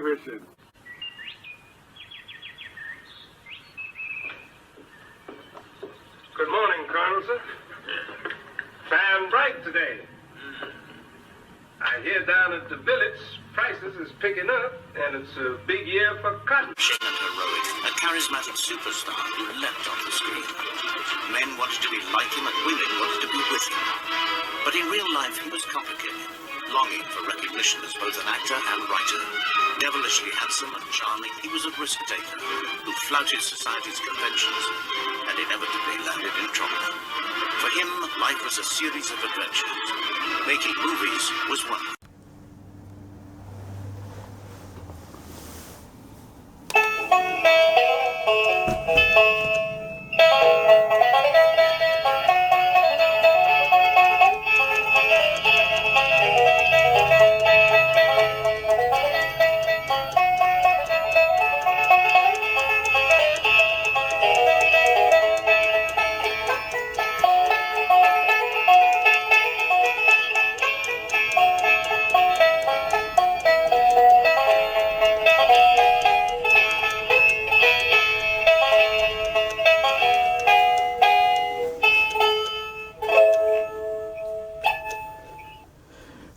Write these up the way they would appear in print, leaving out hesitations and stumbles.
whistle. Good morning, Colonel, sir. Fine bright today. I hear down at the village, prices is picking up, and it's a big year for cotton. And heroic, a charismatic superstar who leapt on the screen. Men wanted to be like him and women wanted to be with him. But in real life, he was complicated, longing for recognition as both an actor and writer. Devilishly handsome and charming, he was a risk-taker who flouted society's conventions and inevitably landed in trouble. For him, life was a series of adventures. Making movies was one.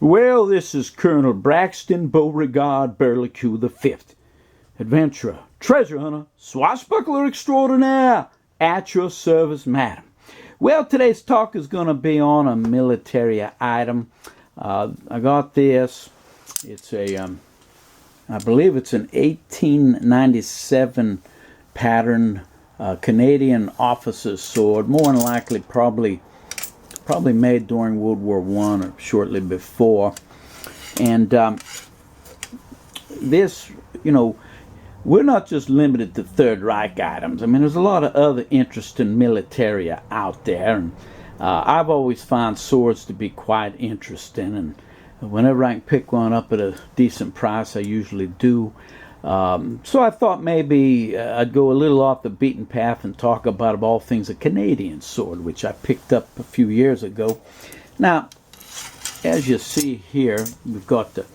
Well, this is Colonel Braxton Beauregard Burlique the Fifth, adventurer, treasure hunter, swashbuckler extraordinaire, at your service, madam. Well, today's talk is going to be on a military item. I got this. It's a, I believe it's an 1897 pattern Canadian officer's sword. More than likely, probably made during World War I or shortly before. And this, you know, we're not just limited to Third Reich items. I mean, there's a lot of other interesting military out there. And I've always found swords to be quite interesting. And whenever I can pick one up at a decent price, I usually do. So I thought maybe I'd go a little off the beaten path and talk about, of all things, a Canadian sword, which I picked up a few years ago. Now, as you see here, we've got the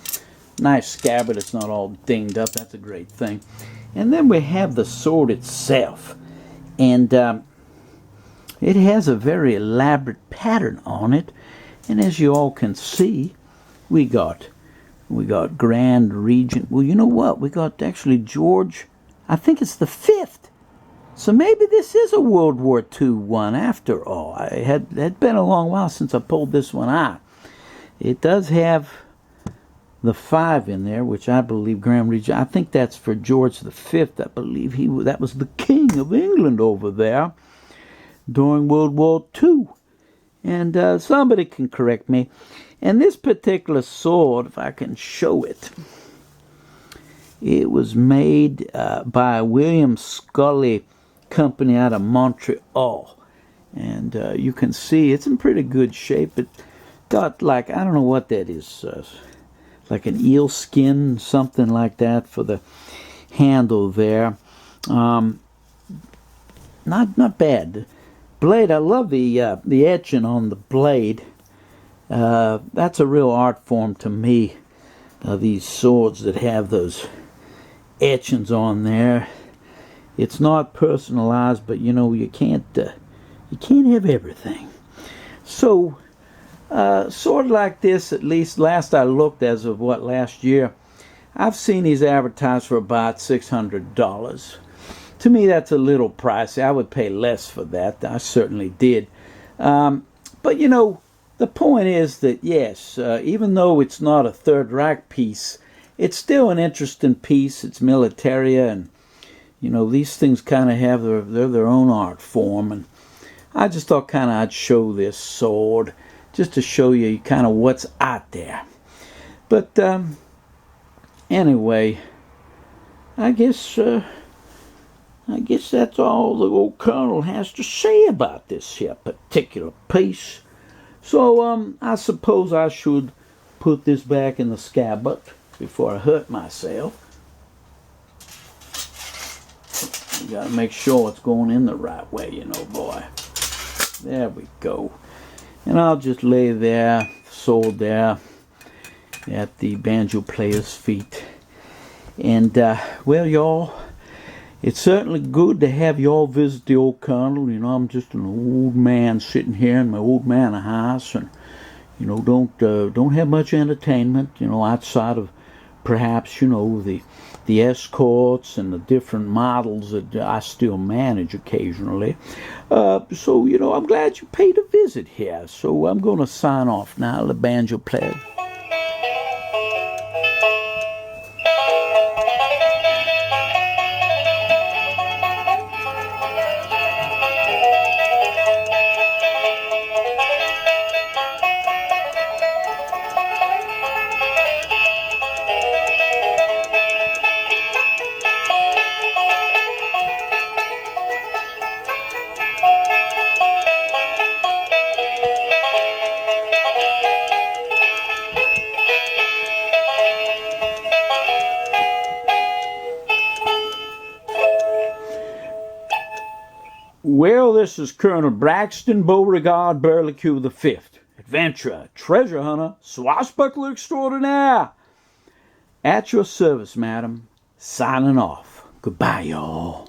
nice scabbard. It's not all dinged up. That's a great thing. And then we have the sword itself. And it has a very elaborate pattern on it. And as you all can see, we got Grand Regent. Well, you know what? We got actually George, I think it's the 5th. So maybe this is a World War II one after all. It had been a long while since I pulled this one out. It does have the 5 in there, which I believe Grand Regent, I think that's for George the 5th. I believe that was the King of England over there during World War II. And somebody can correct me. And this particular sword, if I can show it, it was made by William Scully Company out of Montreal. And you can see it's in pretty good shape. It got like, I don't know what that is, like an eel skin, something like that for the handle there. Not bad. Blade, I love the etching on the blade. That's a real art form to me. These swords that have those etchings on there. It's not personalized, but you know you can't have everything. So, sword like this, at least last I looked, as of last year, I've seen these advertised for about $600. To me, that's a little pricey. I would pay less for that. I certainly did. But you know, the point is that yes, even though it's not a Third Reich piece, it's still an interesting piece. It's military, and you know, these things kind of have their own art form. And I just thought kind of I'd show this sword just to show you kind of what's out there. But anyway, I guess that's all the old colonel has to say about this here particular piece. So I suppose I should put this back in the scabbard before I hurt myself. You gotta make sure it's going in the right way, you know, boy. There we go. And I'll just lay there, sword there, at the banjo player's feet. And, well, y'all, it's certainly good to have y'all visit the old Colonel. You know, I'm just an old man sitting here in my old manor house, and, you know, don't have much entertainment, you know, outside of perhaps, you know, the escorts and the different models that I still manage occasionally. So, you know, I'm glad you paid a visit here. So I'm going to sign off now. The banjo player. Well, this is Colonel Braxton Beauregard Burlique the Fifth, adventurer, treasure hunter, swashbuckler extraordinaire. At your service, madam. Signing off. Goodbye, y'all.